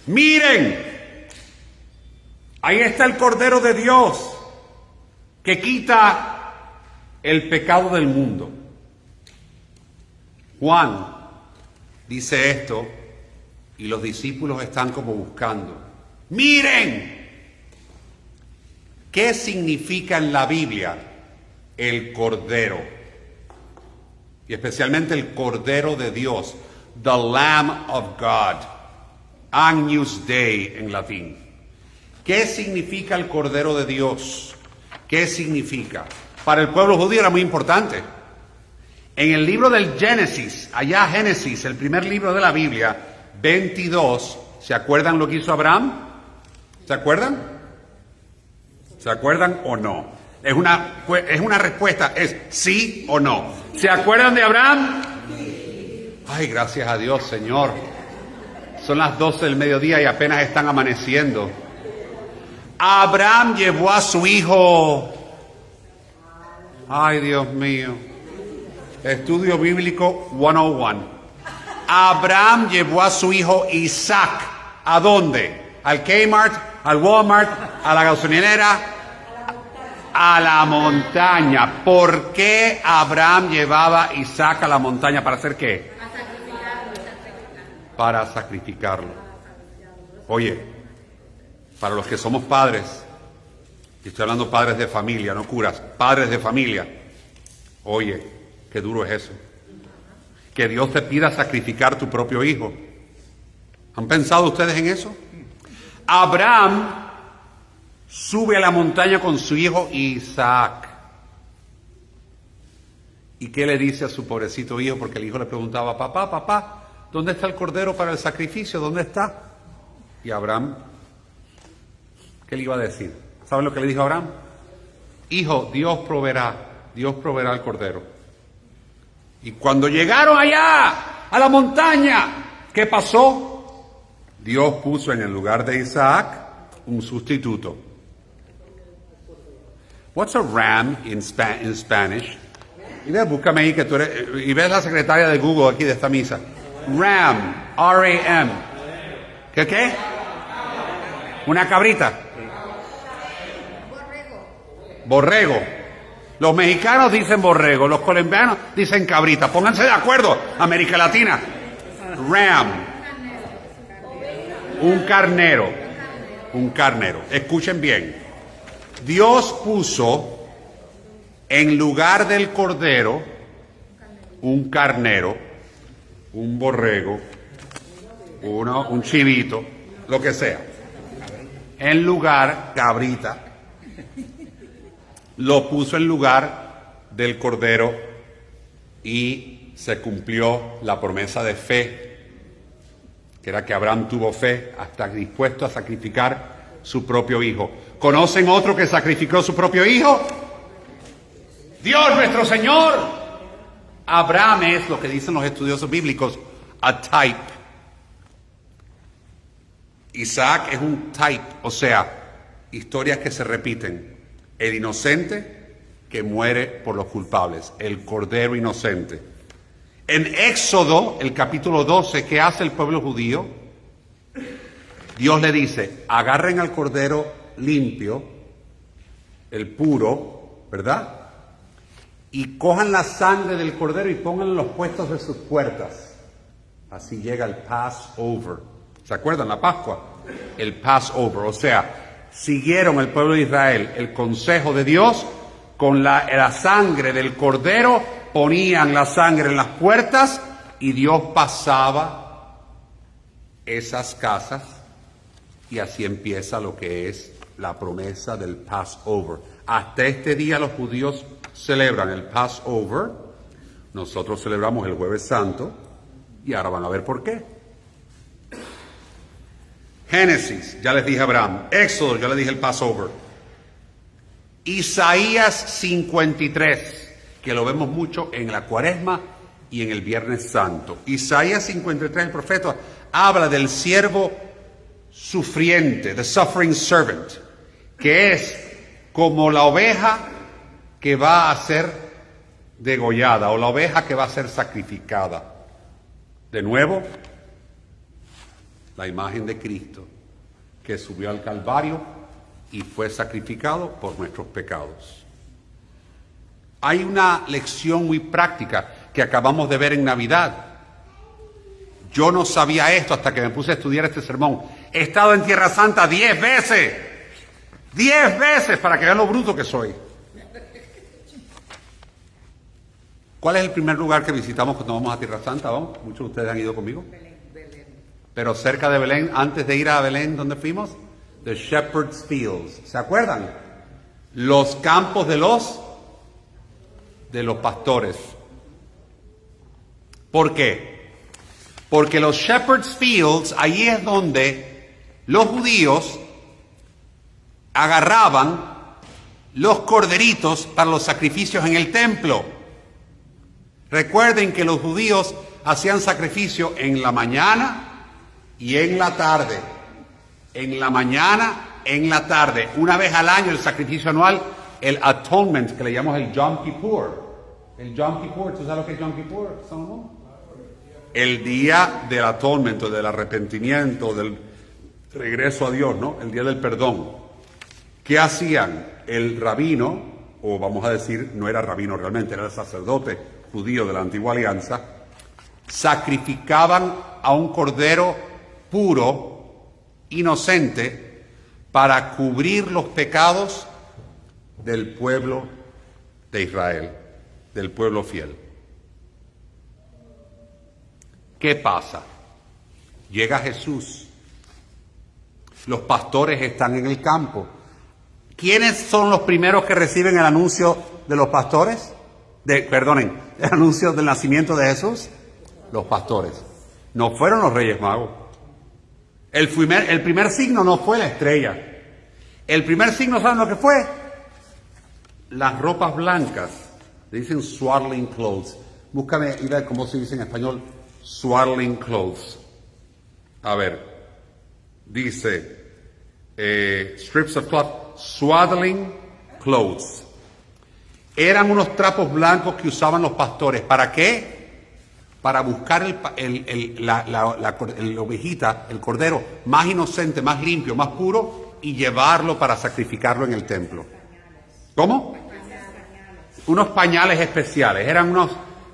Miren, ahí está el Cordero de Dios que quita el pecado del mundo. Juan dice esto y los discípulos están como buscando. Miren, ¿qué significa en la Biblia el Cordero? Y especialmente el Cordero de Dios, the Lamb of God, Agnus Dei en latín. ¿Qué significa el Cordero de Dios? ¿Qué significa? Para el pueblo judío era muy importante. En el libro del Génesis, allá Génesis, el primer libro de la Biblia, 22, ¿se acuerdan lo que hizo Abraham? ¿Se acuerdan? ¿Se acuerdan o no? Es una respuesta, es sí o no. ¿Se acuerdan de Abraham? Ay, gracias a Dios, Señor. Son las 12 del mediodía y apenas están amaneciendo. Abraham llevó a su hijo. Ay, Dios mío. Estudio bíblico 101. Abraham llevó a su hijo Isaac. ¿A dónde? ¿Al Kmart? ¿Al Walmart? ¿A la gasolinera? A la montaña. ¿Por qué Abraham llevaba a Isaac a la montaña? ¿Para hacer qué? Para sacrificarlo. Oye, para los que somos padres, y estoy hablando padres de familia, no curas, padres de familia, oye, qué duro es eso. Que Dios te pida sacrificar tu propio hijo. ¿Han pensado ustedes en eso? Abraham sube a la montaña con su hijo Isaac. ¿Y qué le dice a su pobrecito hijo? Porque el hijo le preguntaba, papá, ¿dónde está el cordero para el sacrificio? ¿Dónde está? Y Abraham, ¿qué le iba a decir? ¿Saben lo que le dijo Abraham? Hijo, Dios proveerá el cordero. Y cuando llegaron allá, a la montaña, ¿qué pasó? Dios puso en el lugar de Isaac un sustituto. What's a ram in Spanish? Y búscame ahí que tú eres, y ves la secretaria de Google aquí de esta misa. Ram, R-A-M. ¿Qué? Una cabrita. Borrego. Los mexicanos dicen borrego, los colombianos dicen cabrita. Pónganse de acuerdo, América Latina. Ram. Un carnero. Escuchen bien. Dios puso en lugar del cordero un carnero, un borrego, un chivito, lo que sea. En lugar, cabrita, lo puso en lugar del cordero y se cumplió la promesa de fe, que era que Abraham tuvo fe hasta dispuesto a sacrificar su propio hijo. ¿Conocen otro que sacrificó su propio hijo? Dios nuestro Señor. Abraham es lo que dicen los estudiosos bíblicos, a type. Isaac es un type, o sea, historias que se repiten. El inocente que muere por los culpables, el cordero inocente. En Éxodo, el capítulo 12, ¿qué hace el pueblo judío? Dios le dice, agarren al cordero limpio, el puro, ¿verdad? Y cojan la sangre del cordero y pónganla en los puestos de sus puertas. Así llega el Passover. ¿Se acuerdan? La Pascua. El Passover, o sea, siguieron el pueblo de Israel el consejo de Dios, con la sangre del cordero, ponían la sangre en las puertas y Dios pasaba esas casas y así empieza lo que es la promesa del Passover. Hasta este día los judíos celebran el Passover, nosotros celebramos el Jueves Santo y ahora van a ver por qué. Génesis, ya les dije Abraham. Éxodo, ya les dije el Passover. Isaías 53, que lo vemos mucho en la Cuaresma y en el Viernes Santo. Isaías 53, el profeta, habla del siervo sufriente, the suffering servant, que es como la oveja que va a ser degollada o la oveja que va a ser sacrificada. De nuevo, la imagen de Cristo que subió al Calvario y fue sacrificado por nuestros pecados. Hay una lección muy práctica que acabamos de ver en Navidad. Yo no sabía esto hasta que me puse a estudiar este sermón. He estado en Tierra Santa 10 veces. 10 veces, para que vean lo bruto que soy. ¿Cuál es el primer lugar que visitamos cuando vamos a Tierra Santa? ¿Vamos? Muchos de ustedes han ido conmigo. Belén. Pero cerca de Belén, antes de ir a Belén, ¿dónde fuimos? The Shepherd's Fields. ¿Se acuerdan? Los campos de los pastores. ¿Por qué? Porque los Shepherd's Fields, ahí es donde los judíos agarraban los corderitos para los sacrificios en el templo. Recuerden que los judíos hacían sacrificio en la mañana y en la tarde. En la mañana, en la tarde. Una vez al año el sacrificio anual, el atonement, que le llamamos el Yom Kippur. El Yom Kippur, ¿tú sabes lo que es Yom Kippur, Salomón? El día del atonement, del arrepentimiento, del regreso a Dios, ¿no? El día del perdón. ¿Qué hacían? El rabino, o vamos a decir, no era rabino realmente, era el sacerdote judío de la antigua alianza, sacrificaban a un cordero puro, inocente, para cubrir los pecados del pueblo de Israel, del pueblo fiel. ¿Qué pasa? Llega Jesús. Los pastores están en el campo. ¿Quiénes son los primeros que reciben el anuncio de los pastores? El anuncio del nacimiento de Jesús. Los pastores. No fueron los Reyes Magos. El primer signo no fue la estrella. El primer signo, ¿saben lo que fue? Las ropas blancas. Dicen swaddling clothes. Búscame y ver cómo se dice en español swaddling clothes. A ver. Dice strips of cloth, swaddling clothes. Eran unos trapos blancos que usaban los pastores. ¿Para qué? Para buscar la ovejita, el cordero más inocente, más limpio, más puro, y llevarlo para sacrificarlo en el templo. ¿Cómo? Unos pañales especiales. Eran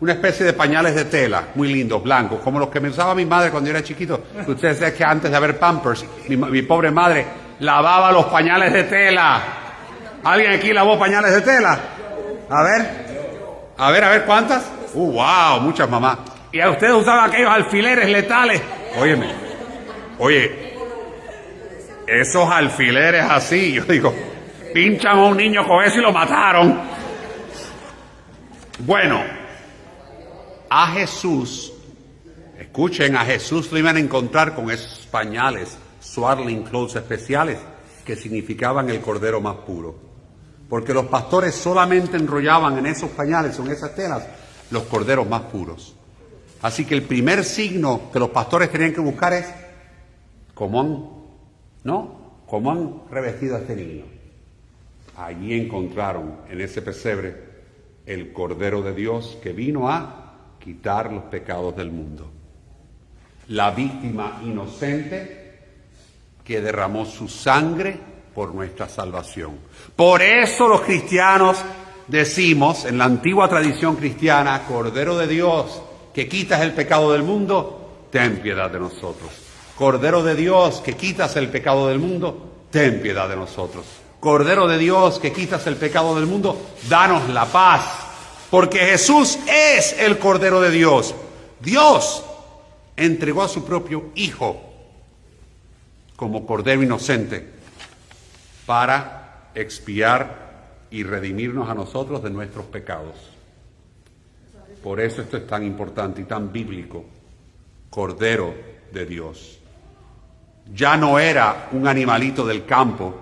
una especie de pañales de tela, muy lindos, blancos, como los que me usaba mi madre cuando yo era chiquito. Ustedes saben que antes de haber Pampers, mi pobre madre lavaba los pañales de tela. ¿Alguien aquí lavó pañales de tela? A ver, ¿cuántas? Wow, muchas mamás. Y a ustedes usaban aquellos alfileres letales. Oye, esos alfileres así, yo digo, pinchan a un niño con eso y lo mataron. Bueno, a Jesús, escuchen, a Jesús lo iban a encontrar con esos pañales, swaddling clothes especiales, que significaban el cordero más puro. Porque los pastores solamente enrollaban en esos pañales o en esas telas los corderos más puros. Así que el primer signo que los pastores tenían que buscar es cómo han revestido a este niño. Allí encontraron en ese pesebre el Cordero de Dios que vino a quitar los pecados del mundo. La víctima inocente que derramó su sangre por nuestra salvación. Por eso los cristianos decimos, en la antigua tradición cristiana, Cordero de Dios, que quitas el pecado del mundo, ten piedad de nosotros. Cordero de Dios, que quitas el pecado del mundo, ten piedad de nosotros. Cordero de Dios, que quitas el pecado del mundo, danos la paz. Porque Jesús es el Cordero de Dios. Dios entregó a su propio Hijo como Cordero inocente para expiar y redimirnos a nosotros de nuestros pecados. Por eso esto es tan importante y tan bíblico. Cordero de Dios. Ya no era un animalito del campo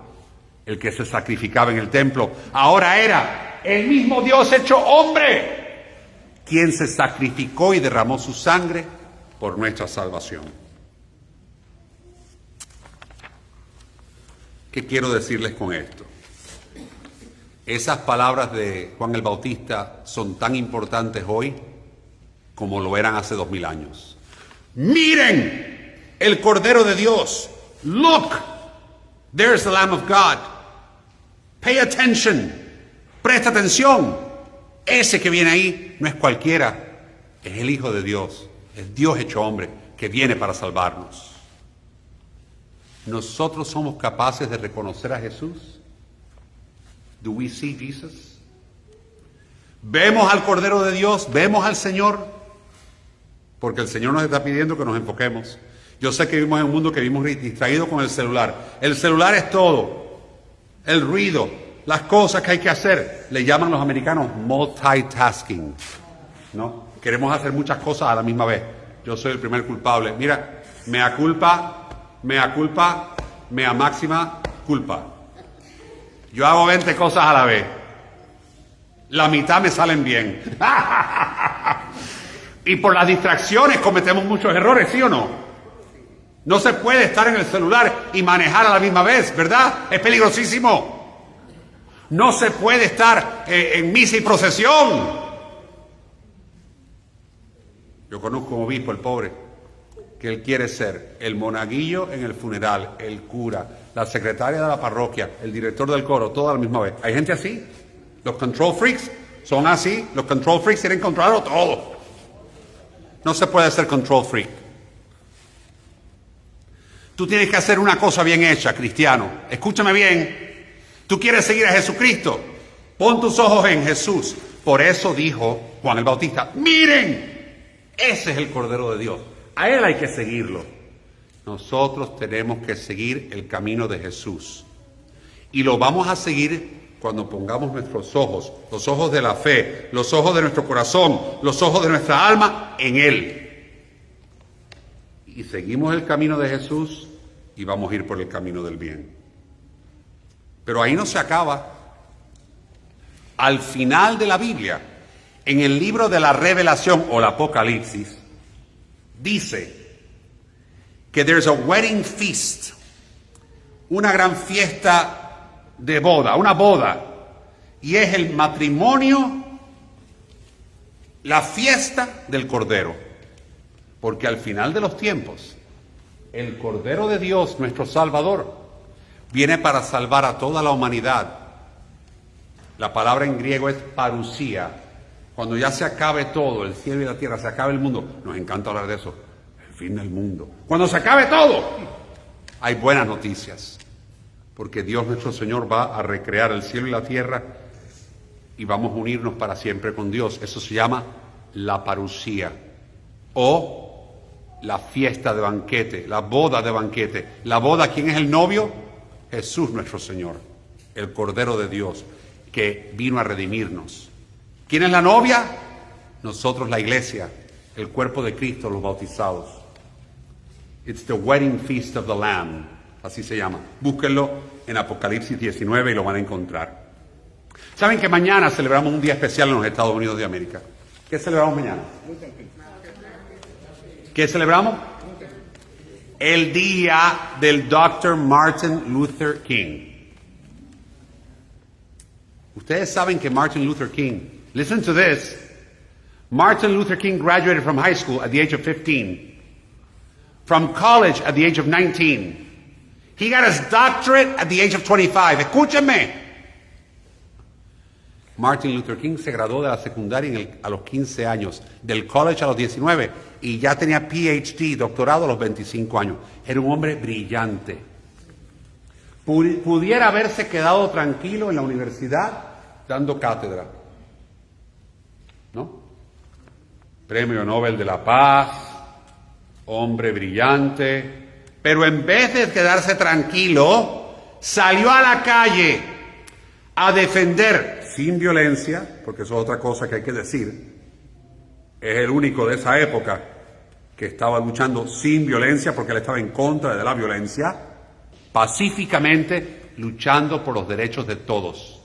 el que se sacrificaba en el templo. Ahora era el mismo Dios hecho hombre quien se sacrificó y derramó su sangre por nuestra salvación. ¿Qué quiero decirles con esto? Esas palabras de Juan el Bautista son tan importantes hoy como lo eran hace 2000 años. ¡Miren! El Cordero de Dios. Look, there's the Lamb of God. Pay attention. Presta atención. Ese que viene ahí no es cualquiera. Es el Hijo de Dios. Es Dios hecho hombre que viene para salvarnos. ¿Nosotros somos capaces de reconocer a Jesús? Do we see Jesus? ¿Vemos al Cordero de Dios? ¿Vemos al Señor? Porque el Señor nos está pidiendo que nos enfoquemos. Yo sé que vivimos en un mundo que vivimos distraídos con el celular. El celular es todo. El ruido, las cosas que hay que hacer. Le llaman los americanos multitasking. ¿No? Queremos hacer muchas cosas a la misma vez. Yo soy el primer culpable. Mira, mea culpa, mea máxima culpa. Yo hago 20 cosas a la vez. La mitad me salen bien. Y por las distracciones cometemos muchos errores, ¿sí o no? No se puede estar en el celular y manejar a la misma vez, ¿verdad? Es peligrosísimo. No se puede estar en misa y procesión. Yo conozco un obispo, el pobre, que él quiere ser el monaguillo en el funeral, el cura, la secretaria de la parroquia, el director del coro, todo a la misma vez. ¿Hay gente así? Los control freaks son así. Los control freaks quieren controlarlo todo. No se puede ser control freak. Tú tienes que hacer una cosa bien hecha, cristiano. Escúchame bien. Tú quieres seguir a Jesucristo. Pon tus ojos en Jesús. Por eso dijo Juan el Bautista, miren, ese es el Cordero de Dios. A Él hay que seguirlo. Nosotros tenemos que seguir el camino de Jesús. Y lo vamos a seguir cuando pongamos nuestros ojos, los ojos de la fe, los ojos de nuestro corazón, los ojos de nuestra alma en Él. Y seguimos el camino de Jesús y vamos a ir por el camino del bien. Pero ahí no se acaba. Al final de la Biblia, en el libro de la Revelación o el Apocalipsis, dice que there's a wedding feast, una gran fiesta de boda, una boda, y es el matrimonio, la fiesta del Cordero. Porque al final de los tiempos, el Cordero de Dios, nuestro Salvador, viene para salvar a toda la humanidad. La palabra en griego es parusía. Cuando ya se acabe todo, el cielo y la tierra, se acabe el mundo. Nos encanta hablar de eso. El fin del mundo. Cuando se acabe todo, hay buenas noticias. Porque Dios nuestro Señor va a recrear el cielo y la tierra y vamos a unirnos para siempre con Dios. Eso se llama la parusía o la fiesta de banquete, la boda de banquete. La boda, ¿quién es el novio? Jesús nuestro Señor, el Cordero de Dios, que vino a redimirnos. ¿Quién es la novia? Nosotros, la iglesia, el cuerpo de Cristo, los bautizados. It's the wedding feast of the Lamb, así se llama. Búsquenlo en Apocalipsis 19 y lo van a encontrar. ¿Saben que mañana celebramos un día especial en los Estados Unidos de América? ¿Qué celebramos mañana? ¿Qué celebramos? El día del Dr. Martin Luther King. Ustedes saben que Martin Luther King, listen to this, Martin Luther King graduated from high school at the age of 15, from college at the age of 19. He got his doctorate at the age of 25. Escúchenme. Martin Luther King se graduó de la secundaria a los 15 años, del college a los 19 y ya tenía PhD, doctorado a los 25 años. Era un hombre brillante. Pudiera haberse quedado tranquilo en la universidad dando cátedra, ¿no? Premio Nobel de la Paz, hombre brillante, pero en vez de quedarse tranquilo, salió a la calle a defender sin violencia, porque eso es otra cosa que hay que decir, es el único de esa época que estaba luchando sin violencia, porque él estaba en contra de la violencia, pacíficamente luchando por los derechos de todos,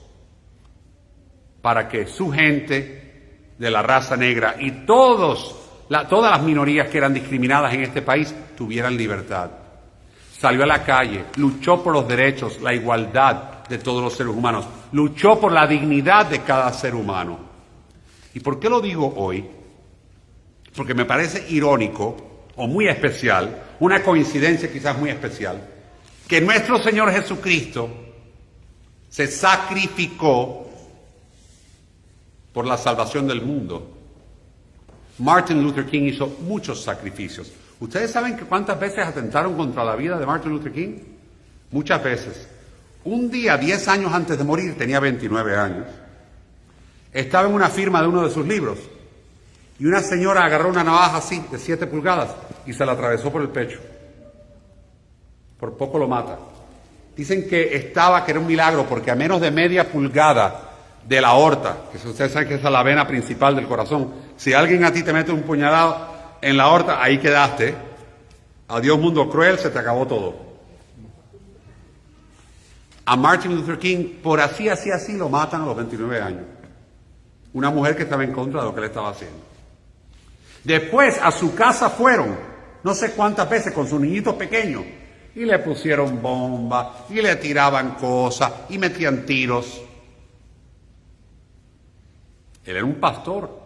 para que su gente de la raza negra y todas las minorías que eran discriminadas en este país tuvieran libertad. Salió a la calle, luchó por los derechos, la igualdad de todos los seres humanos, luchó por la dignidad de cada ser humano. ¿Y por qué lo digo hoy? Porque me parece irónico o muy especial, una coincidencia quizás muy especial, que nuestro Señor Jesucristo se sacrificó por la salvación del mundo. Martin Luther King hizo muchos sacrificios. ¿Ustedes saben que cuántas veces atentaron contra la vida de Martin Luther King? Muchas veces. Un día, 10 años antes de morir, tenía 29 años, estaba en una firma de uno de sus libros y una señora agarró una navaja así, de 7 pulgadas, y se la atravesó por el pecho. Por poco lo mata. Dicen que era un milagro, porque a menos de media pulgada de la aorta, que ustedes saben que esa es la vena principal del corazón, si alguien a ti te mete un puñalado en la aorta, ahí quedaste. Adiós mundo cruel, se te acabó todo. A Martin Luther King, por así, lo matan a los 29 años. Una mujer que estaba en contra de lo que él estaba haciendo. Después a su casa fueron, no sé cuántas veces, con su niñito pequeño, y le pusieron bombas, y le tiraban cosas, y metían tiros. Él era un pastor.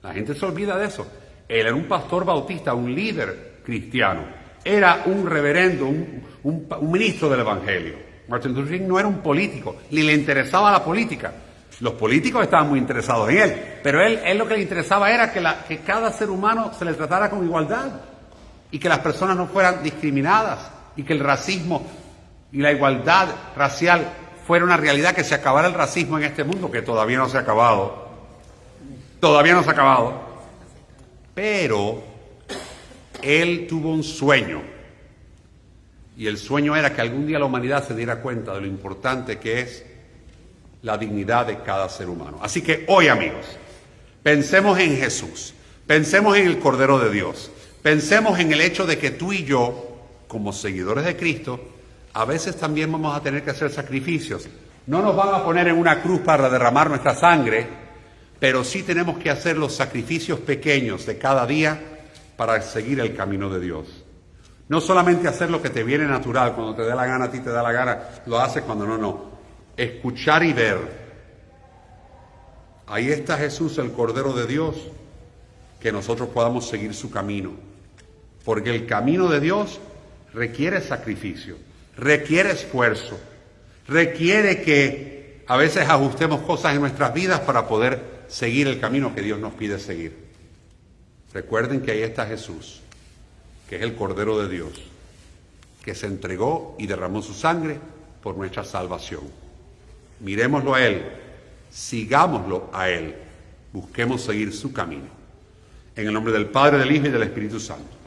La gente se olvida de eso. Él era un pastor bautista, un líder cristiano. Era un reverendo, un ministro del Evangelio. Martin Luther King no era un político, ni le interesaba la política. Los políticos estaban muy interesados en él, pero él lo que le interesaba era que cada ser humano se le tratara con igualdad y que las personas no fueran discriminadas y que el racismo y la igualdad racial fuera una realidad, que se acabara el racismo en este mundo, que todavía no se ha acabado. Todavía no se ha acabado. Pero él tuvo un sueño, y el sueño era que algún día la humanidad se diera cuenta de lo importante que es la dignidad de cada ser humano. Así que hoy, amigos, pensemos en Jesús, pensemos en el Cordero de Dios, pensemos en el hecho de que tú y yo, como seguidores de Cristo, a veces también vamos a tener que hacer sacrificios. No nos van a poner en una cruz para derramar nuestra sangre, pero sí tenemos que hacer los sacrificios pequeños de cada día para seguir el camino de Dios. No solamente hacer lo que te viene natural, cuando te dé la gana, a ti te da la gana, lo haces cuando no. Escuchar y ver. Ahí está Jesús, el Cordero de Dios, que nosotros podamos seguir su camino. Porque el camino de Dios requiere sacrificio, requiere esfuerzo, requiere que a veces ajustemos cosas en nuestras vidas para poder seguir el camino que Dios nos pide seguir. Recuerden que ahí está Jesús, que es el Cordero de Dios, que se entregó y derramó su sangre por nuestra salvación. Miremoslo a Él, sigámoslo a Él, busquemos seguir su camino. En el nombre del Padre, del Hijo y del Espíritu Santo.